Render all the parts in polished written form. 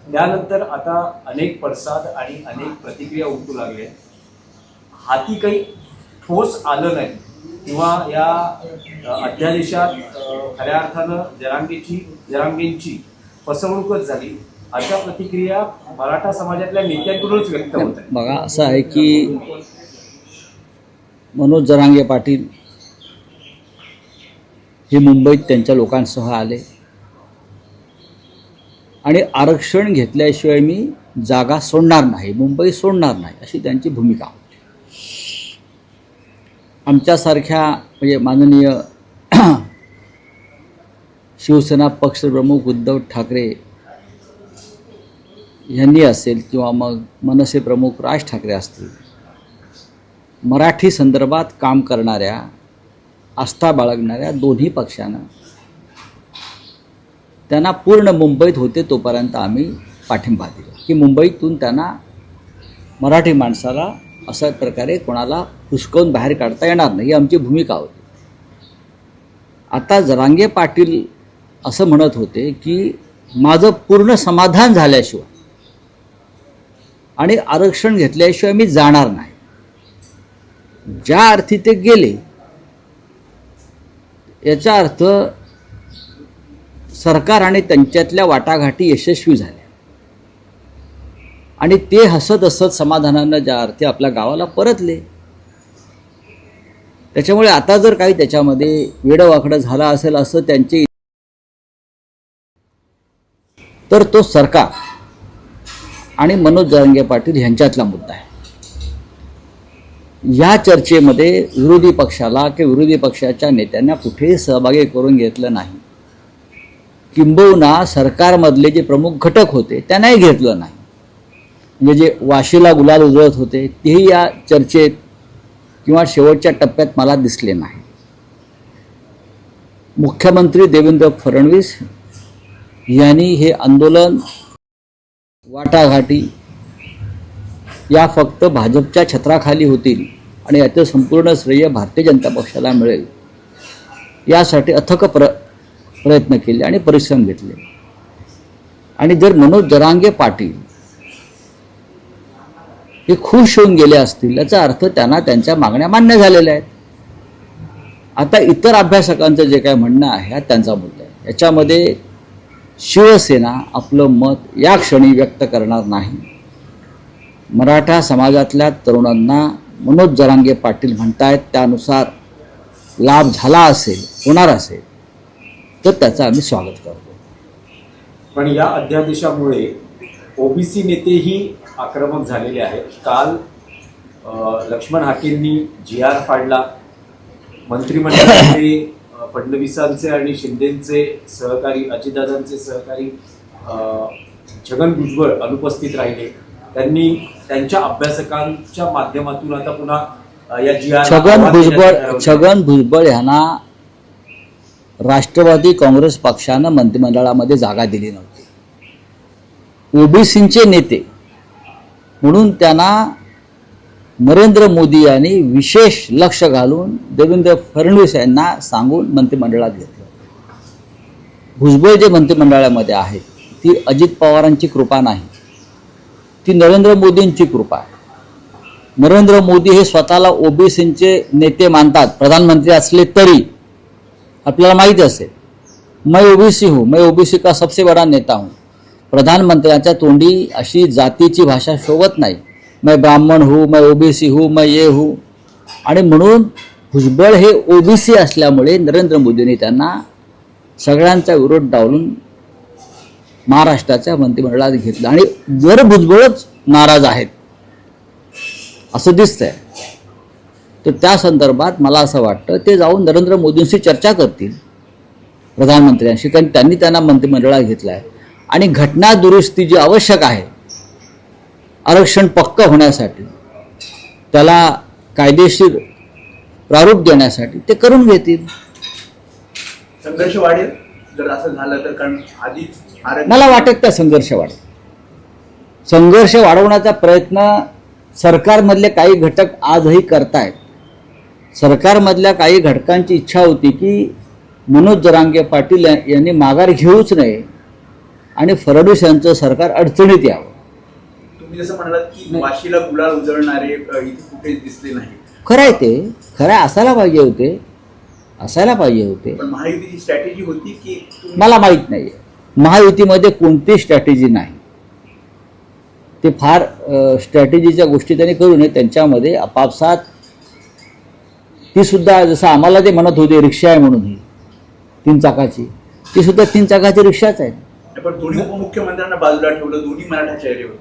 त्यानंतर आता अनेक पडसाद आणि अनेक प्रतिक्रिया उमटू लागल्या. हाती काही ठोस आलं नाही किंवा या अध्यादेशात खऱ्या अर्थानं जरांगेंची फसवणूकच झाली, अशा प्रतिक्रिया मराठा समाजातल्या नेत्यांकडूनच व्यक्त होत आहेत. बघा, असं आहे की मनोज जरांगे पाटील हे मुंबईत त्यांच्या लोकांसह आले आणि आरक्षण घेतल्याशिवाय मी जागा सोडणार नाही, मुंबई सोडणार नाही, अशी त्यांची भूमिका. आमच्यासारख्या म्हणजे माननीय शिवसेना पक्षप्रमुख उद्धव ठाकरे यांनी असेल किंवा मग मनसे प्रमुख राज ठाकरे असतील, मराठी संदर्भात काम करणाऱ्या, आस्था बाळगणाऱ्या दोन्ही पक्षांना त्यांना पूर्ण मुंबईत होते तोपर्यंत आम्ही पाठिंबा दिला की मुंबईतून त्यांना मराठी माणसाला अशा प्रकारे कोणाला हुसकावून बाहेर काढता येणार नाही, ही आमची भूमिका होती. आता जरांगे पाटील असं म्हणत होते की माझं पूर्ण समाधान झाल्याशिवाय आणि आरक्षण घेतल्याशिवाय मी जाणार नाही. ज्या अर्थी ते गेले याचा अर्थ सरकार आणि त्यांच्यातल्या वाटाघाटी यशस्वी झाल्या आणि ते हसत हसत समाधानानं ज्या अर्थी आपल्या गावाला परतले. त्याच्यामुळे आता जर काही त्याच्यामध्ये वेडवाकडं झाला असेल असं त्यांचे, तर तो सरकार आणि मनोज जरांगे पाटील यांच्यातला मुद्दा आहे. या चर्चेमध्ये विरोधी पक्षाला किंवा विरोधी पक्षाच्या नेत्यांना कुठेही सहभागी करून घेतलं नाही, किंबहुना सरकारमधले जे प्रमुख घटक होते त्यांनाही घेतलं नाही. म्हणजे जे वाशीला गुलाल उधळत होते तेही या चर्चेत किंवा शेवटच्या टप्प्यात मला दिसले नाही. मुख्यमंत्री देवेंद्र फडणवीस यांनी हे आंदोलन, वाटाघाटी या फक्त भाजपच्या छत्राखाली होतील आणि याचं संपूर्ण श्रेय भारतीय जनता पक्षाला मिळेल यासाठी अथक प्रयत्न केले आणि परिश्रम घेतले. आणि जर मनोज जरांगे पाटील हे खुश होऊन गेले असतील याचा अर्थ त्यांना त्यांच्या मागण्या मान्य झालेल्या आहेत. आता इतर अभ्यासकांचं जे काय म्हणणं आहे हा त्यांचा मुद्दा आहे. याच्यामध्ये शिवसेना आपलं मत या क्षणी व्यक्त करणार नाही. मराठा समाजातल्या तरुणांना मनोज जरांगे पाटील म्हणतायत त्यानुसार लाभ झाला असेल, होणार असेल तर त्याचं आम्ही स्वागत करतो. पण या अध्यादेशामुळे ओबीसी नेतेही आक्रमक झालेले आहेत. काल लक्ष्मण हाकेंनी जी.आर. फाडला. मंत्रिमंडळामध्ये फडणवीसांचे आणि शिंदेंचे सहकारी, अजितदादांचे सहकारी छगन भुजबळ अनुपस्थित राहिले. त्यांनी त्यांच्या अभ्यासकांच्या माध्यमातून आता पुन्हा या जी.आर. छगन भुजबळ यांना राष्ट्रवादी काँग्रेस पक्षानं मंत्रिमंडळामध्ये जागा दिली नव्हती. ओबीसींचे नेते म्हणून त्यांना नरेंद्र मोदी यांनी विशेष लक्ष घालून देवेंद्र फडणवीस यांना सांगून मंत्रिमंडळात घेतलं. भुजबळ जे मंत्रिमंडळामध्ये आहेत ती अजित पवारांची कृपा नाही, ती नरेंद्र मोदींची कृपा आहे. नरेंद्र मोदी हे स्वतःला ओबीसींचे नेते मानतात, प्रधानमंत्री असले तरी. आपल्याला माहीत असेल, मैं ओबीसी हूँ, मैं ओबीसी का सबसे बड़ा नेता हूँ. प्रधानमंत्र्यांच्या तोंडी अशी जातीची भाषा शोभत नाही. मैं ब्राह्मण हूँ, मैं ओबीसी हूँ, मैं ये हूँ. आणि म्हणून भुजबळ हे ओबीसी असल्यामुळे नरेंद्र मोदींनी त्यांना सगळ्यांचा विरोध डावलून महाराष्ट्राच्या मंत्रिमंडळात घेतलं. आणि जर भुजबळच नाराज आहेत असं दिसतंय तर त्या संदर्भात मला असं वाटतं ते जाऊन नरेंद्र मोदींशी चर्चा करतील, प्रधानमंत्र्यांशी, कारण त्यांनी त्यांना मंत्रिमंडळात घेतलं आहे. आणि घटना दुरुस्ती जी आवश्यक आहे आरक्षण पक्क होण्यासाठी, त्याला कायदेशीर प्रारूप देण्यासाठी ते करून घेतील. संघर्ष वाढेल जर असं झालं तर, कारण आधीच मला वाटत त्या संघर्ष वाढेल. संघर्ष वाढवण्याचा प्रयत्न सरकारमधले काही घटक आजही करतायत. सरकारमधल्या काही घटकांची इच्छा होती की मनोज जरांगे पाटील यांनी माघार घेऊच नये आणि फडणवीस यांचं सरकार अडचणीत यावं. तुम्ही जसं म्हणालात की वाशीला गुलाल उजळणारे इथे कुठेच दिसले नाही. खरं आहे ते, खरं आहे, असायला पाहिजे होते. पण महायुतीची स्ट्रॅटेजी होती की मला माहीत नाही आहे. महायुतीमध्ये कोणती स्ट्रॅटेजी नाही. ते फार स्ट्रॅटेजीच्या गोष्टी त्यांनी करू नये. त्यांच्यामध्ये आपापसात ती सुद्धा जसं आम्हाला ते म्हणत होते रिक्षा आहे म्हणून, ही 3 चाकाची, ती सुद्धा 3 चाकाची रिक्षाच आहे. पण दोन्ही उपमुख्यमंत्र्यांना बाजूला ठेवलं, दोन्ही मराठा चेहरे होते.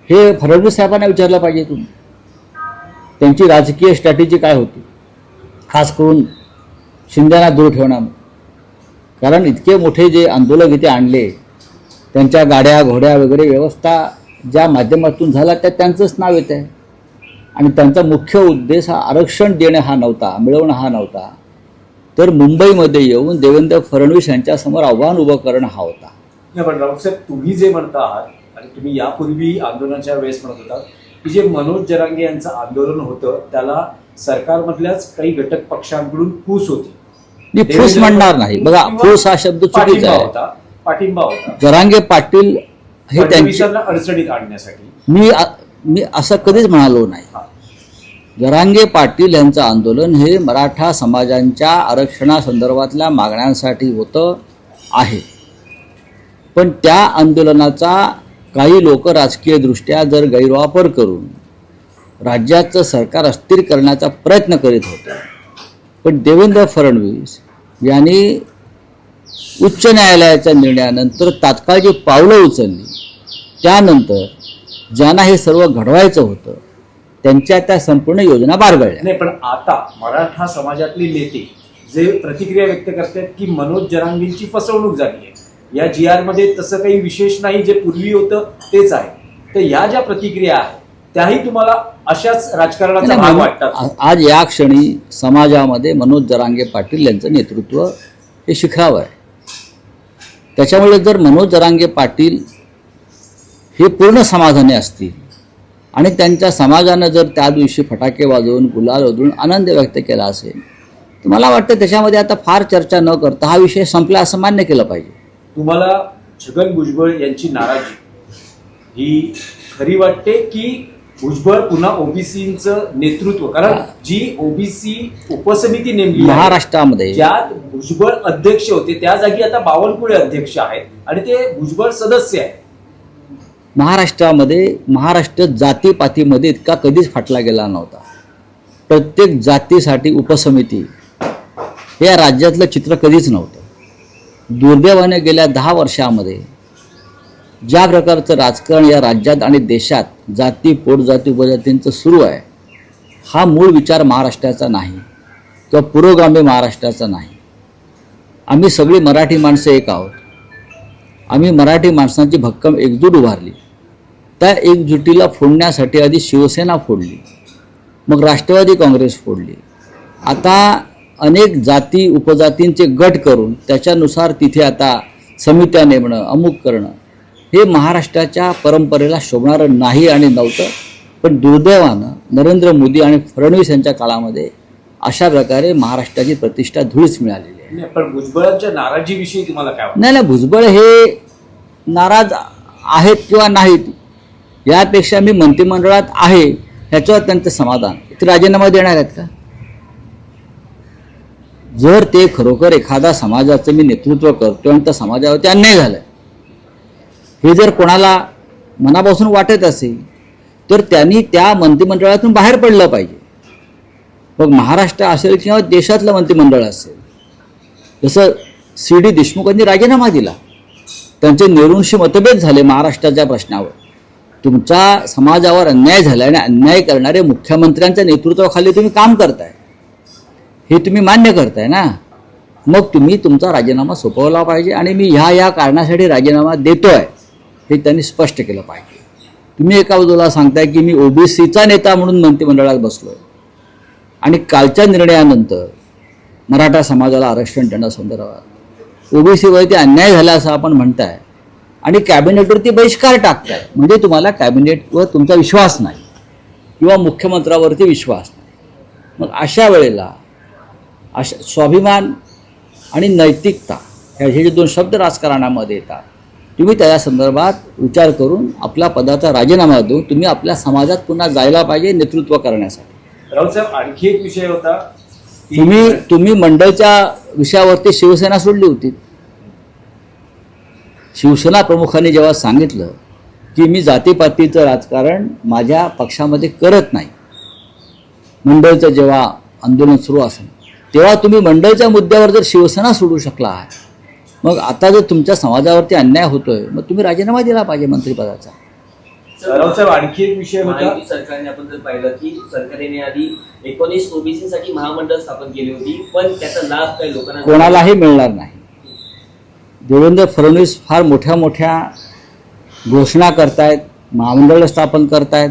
हे फडणवीस साहेबांना विचारलं पाहिजे तुम्ही, त्यांची राजकीय स्ट्रॅटेजी काय होती, खास करून शिंदेना दूर ठेवणं. कारण इतके मोठे जे आंदोलक इथे आणले, त्यांच्या गाड्या घोड्या वगैरे व्यवस्था ज्या माध्यमातून झाला त्यात त्यांचंच नाव येत आहे. आणि त्यांचा मुख्य उद्देश हा आरक्षण देणे हा नव्हता, मिळवणं हा नव्हता, तर मुंबईमध्ये येऊन देवेंद्र फडणवीस यांच्यासमोर आव्हान उभं करणं हा होता. नाही, पण राऊतसाहेब तुम्ही जे म्हणता आहात आणि तुम्ही यापूर्वी आंदोलनाच्या वेळेस म्हणत होता की जे मनोज जरांगे यांचं आंदोलन होतं त्याला सरकारमधल्याच काही घटक पक्षांकडून फूस होती. मी फूस म्हणणार नाही. बघा, फूस हा शब्द चुकीचा आहे. पाठिंबा होता जरांगे पाटील हे त्यांचे, फडणवीसांना अडचणीत आणण्यासाठी. मी असं कधीच म्हणालो नाही. जरांगे पाटील यांचं आंदोलन हे मराठा समाजांच्या आरक्षणासंदर्भातल्या मागण्यांसाठी होतं आहे. पण त्या आंदोलनाचा काही लोक राजकीयदृष्ट्या जर गैरवापर करून राज्याचं सरकार अस्थिर करण्याचा प्रयत्न करीत होते. पण देवेंद्र फडणवीस यांनी उच्च न्यायालयाच्या निर्णयानंतर तात्काळ जी पावलं उचलली, त्यानंतर ज्यांना हे सर्व घडवायचं होतं त्यांच्या त्या संपूर्ण योजना बारगळल्या. नाही, पण आता मराठा समाजातले नेते जे प्रतिक्रिया व्यक्त करतात की मनोज जरांगेंची फसवणूक झाली आहे, या GR मध्ये तसं काही विशेष नाही, जे पूर्वी होतं तेच आहे. तर या ज्या प्रतिक्रिया आहेत त्याही तुम्हाला अशाच राजकारणाचा भाग वाटतात. आज या क्षणी समाजामध्ये मनोज जरांगे पाटील यांचं नेतृत्व हे शिखरावर आहे. त्याच्यामुळे जर मनोज जरांगे पाटील हे पूर्ण समाधानी असतील आणि त्यांच्या समाजानं जर त्या दिवशी फटाके वाजवून गुलाल उधळून आनंद व्यक्त केला असेल तर मला वाटतं त्याच्यामध्ये आता फार चर्चा न करता हा विषय संपला असं मान्य केलं पाहिजे. तुम्हाला छगन भुजबळ यांची नाराजी ही खरी वाटते की भुजबळ पुन्हा ओबीसीचं नेतृत्व, कारण जी ओबीसी उपसमिती नेमली महाराष्ट्रामध्ये, ज्यात भुजबळ अध्यक्ष होते त्या जागी आता बावनकुळे अध्यक्ष आहेत आणि ते भुजबळ सदस्य आहेत. महाराष्ट्रामध्ये, महाराष्ट्र जातीपातीमध्ये इतका कधीच फाटला गेला नव्हता. प्रत्येक जातीसाठी उपसमिती हे या राज्यातलं चित्र कधीच नव्हतं. दुर्दैवाने गेल्या 10 वर्षामध्ये ज्या प्रकारचं राजकारण या राज्यात आणि देशात जाती पोटजाती उपजातींचं सुरू आहे, हा मूळ विचार महाराष्ट्राचा नाही किंवा पुरोगामी महाराष्ट्राचा नाही. आम्ही सगळी मराठी माणसं एक आहोत. आम्ही मराठी माणसांची भक्कम एकजूट उभारली. त्या एकजुटीला फोडण्यासाठी आधी शिवसेना फोडली, मग राष्ट्रवादी काँग्रेस फोडली. आता अनेक जाती उपजातींचे गट करून त्याच्यानुसार तिथे आता समित्या नेमणं, अमुक करणं, हे महाराष्ट्राच्या परंपरेला शोभणारं नाही आणि नव्हतं. पण दुर्दैवानं नरेंद्र मोदी आणि फडणवीस यांच्या काळामध्ये अशा प्रकारे महाराष्ट्राची प्रतिष्ठा धुळीस मिळालेली आहे. पण भुजबळांच्या नाराजीविषयी तुम्हाला काय वाटतं? नाही, भुजबळ हे नाराज आहेत किंवा नाहीत यापेक्षा मी मंत्रिमंडळात आहे ह्याच्यावर त्यांचं समाधान. ते राजीनामा देणार आहेत का? जर ते खरोखर एखादा समाजाचं मी नेतृत्व करतो आणि त्या समाजावरती अन्याय झालाय हे जर कोणाला मनापासून वाटत असेल तर त्यांनी त्या मंत्रिमंडळातून बाहेर पडलं पाहिजे. मग महाराष्ट्र असेल किंवा देशातलं मंत्रिमंडळ असेल. जसं CD देशमुखांनी राजीनामा दिला, त्यांचे निरुंशी मतभेद झाले महाराष्ट्राच्या प्रश्नावर. तुमच्या समाजावर अन्याय झाला आणि अन्याय करणारे मुख्यमंत्र्यांच्या नेतृत्वाखाली तुम्ही काम करताय हे तुम्ही मान्य करताय ना, मग तुम्ही तुमचा राजीनामा सोपवला पाहिजे. आणि मी ह्या कारणासाठी राजीनामा देतोय हे त्यांनी स्पष्ट केलं पाहिजे. तुम्ही एका बाजूला सांगताय की मी ओबीसीचा नेता म्हणून मंत्रिमंडळात बसलोय आणि कालच्या निर्णयानंतर मराठा समाजाला आरक्षण देण्यासंदर्भात ओबीसीवरती अन्याय झाला असं आपण म्हणताय आणि कॅबिनेटवरती बहिष्कार टाकताय. म्हणजे तुम्हाला कॅबिनेटवर तुमचा विश्वास नाही किंवा मुख्यमंत्र्यावरती विश्वास नाही. मग अशा वेळेला स्वाभिमान आणि नैतिकता हे जे 2 शब्द राजकारणामध्ये येतात तुम्ही त्या संदर्भात विचार करून आपल्या पदाचा राजीनामा देऊन तुम्ही आपल्या समाजात पुन्हा जायला पाहिजे नेतृत्व करण्यासाठी. राऊत साहेब, आणखी एक विषय होता की तुम्ही मंडळच्या विषयावरती शिवसेना सोडली होती. शिवसेना प्रमुखांनी जेव्हा सांगितलं की मी जातीपातीचं राजकारण माझ्या पक्षामध्ये करत नाही, मंडळचं जेव्हा आंदोलन सुरू असेल तेव्हा तुम्ही मंडळच्या मुद्द्यावर जर शिवसेना सोडू शकला आहे, मग आता जर तुमच्या समाजावरती अन्याय होतोय मग तुम्ही राजीनामा दिला पाहिजे मंत्रिपदाचा. राऊत साहेब, आणखी एक विषय होता. महायुती सरकारने आपण जर पाहिलं की सरकारने आधी 19 ओबीसी साठी महामंडळ स्थापन केली होती, पण त्याचा लाभ काही लोकांना कोणालाही मिळणार नाही. देवेंद्र फडणवीस फार मोठ्या मोठ्या घोषणा करतायत, महामंडळ स्थापन करतायत.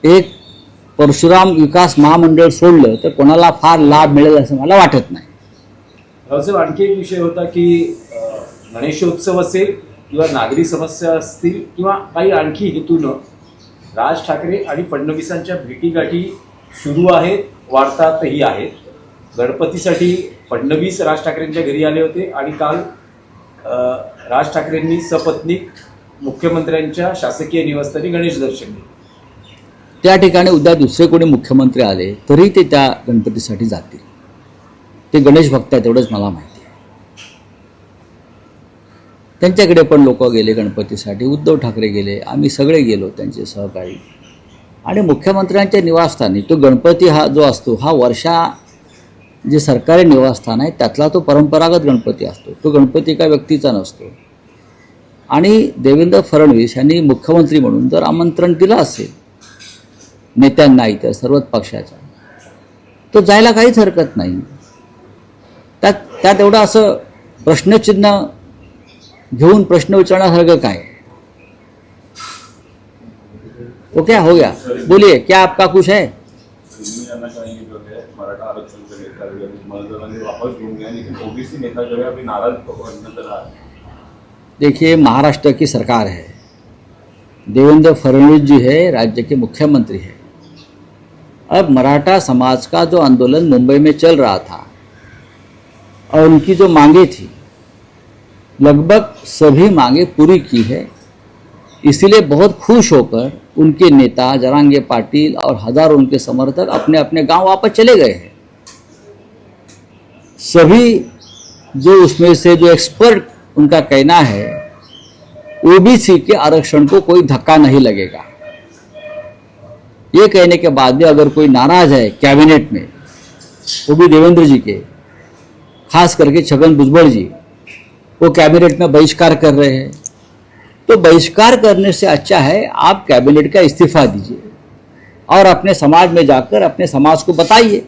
एक परशुराम विकास महामंडळ सोडलं तर कोणाला फार लाभ मिळेल असं मला वाटत नाही. रावसाहेब, आणखी एक विषय होता की गणेशोत्सव असेल किंवा नागरी समस्या असतील किंवा काही आणखी हेतूनं राज ठाकरे आणि फडणवीसांच्या भेटीगाठी सुरू आहेत, वाढतातही आहेत. गणपतीसाठी फडणवीस राज ठाकरेंच्या घरी आले होते आणि काल राज ठाकरेंनी सपत्नीक मुख्यमंत्र्यांच्या शासकीय निवासस्थानी गणेश दर्शन घेतले. त्या ठिकाणी उद्या दुसरे कोणी मुख्यमंत्री आले तरी ते त्या गणपतीसाठी जातील. ते गणेश भक्त आहेत एवढंच मला माहिती आहे. त्यांच्याकडे पण लोक गेले गणपतीसाठी, उद्धव ठाकरे गेले, आम्ही सगळे गेलो त्यांचे सहकारी. आणि मुख्यमंत्र्यांच्या निवासस्थानी तो गणपती हा जो असतो हा वर्षा जे सरकारी निवासस्थान आहे त्यातला तो परंपरागत गणपती असतो. तो गणपती एका व्यक्तीचा नसतो. आणि देवेंद्र फडणवीस यांनी मुख्यमंत्री म्हणून जर आमंत्रण दिलं असेल नेत्यांना इतर सर्वच पक्षाच्या, तो जायला काहीच हरकत नाही. त्यात एवढं असं प्रश्नचिन्ह घेऊन प्रश्न विचारण्यासारखं काय. वो क्या हो गया, बोलिए क्या आपका कुछ है. मराठा आरक्षण का नेता ने वापस ढूंढ गया, लेकिन ओबीसी नेता जो है अभी नाराज नजर आ रहा है. देखिए, महाराष्ट्र की सरकार है, देवेंद्र फडणवीस जी है राज्य के मुख्यमंत्री है. अब मराठा समाज का जो आंदोलन मुंबई में चल रहा था और उनकी जो मांगे थी लगभग सभी मांगे पूरी की है. इसीलिए बहुत खुश होकर उनके नेता जरांगे पाटिल और हजारों उनके समर्थक अपने अपने गांव वापस चले गए हैं. सभी जो उसमें से जो एक्सपर्ट उनका कहना है ओबीसी के आरक्षण को कोई धक्का नहीं लगेगा. ये कहने के बाद भी अगर कोई नाराज है कैबिनेट में, वो भी देवेंद्र जी के, खास करके छगन भुजबल जी, वो कैबिनेट में बहिष्कार कर रहे हैं, तो बहिष्कार करने से अच्छा है आप कैबिनेट का इस्तीफा दीजिए और अपने समाज में जाकर अपने समाज को बताइए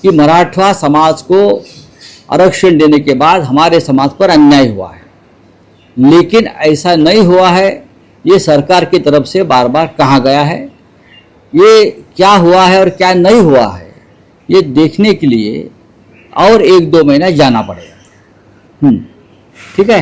कि मराठा समाज को आरक्षण देने के बाद हमारे समाज पर अन्याय हुआ है. लेकिन ऐसा नहीं हुआ है, ये सरकार की तरफ से बार बार कहा गया है. ये क्या हुआ है और क्या नहीं हुआ है ये देखने के लिए और 1-2 महीना जाना पड़ेगा. ठीक है.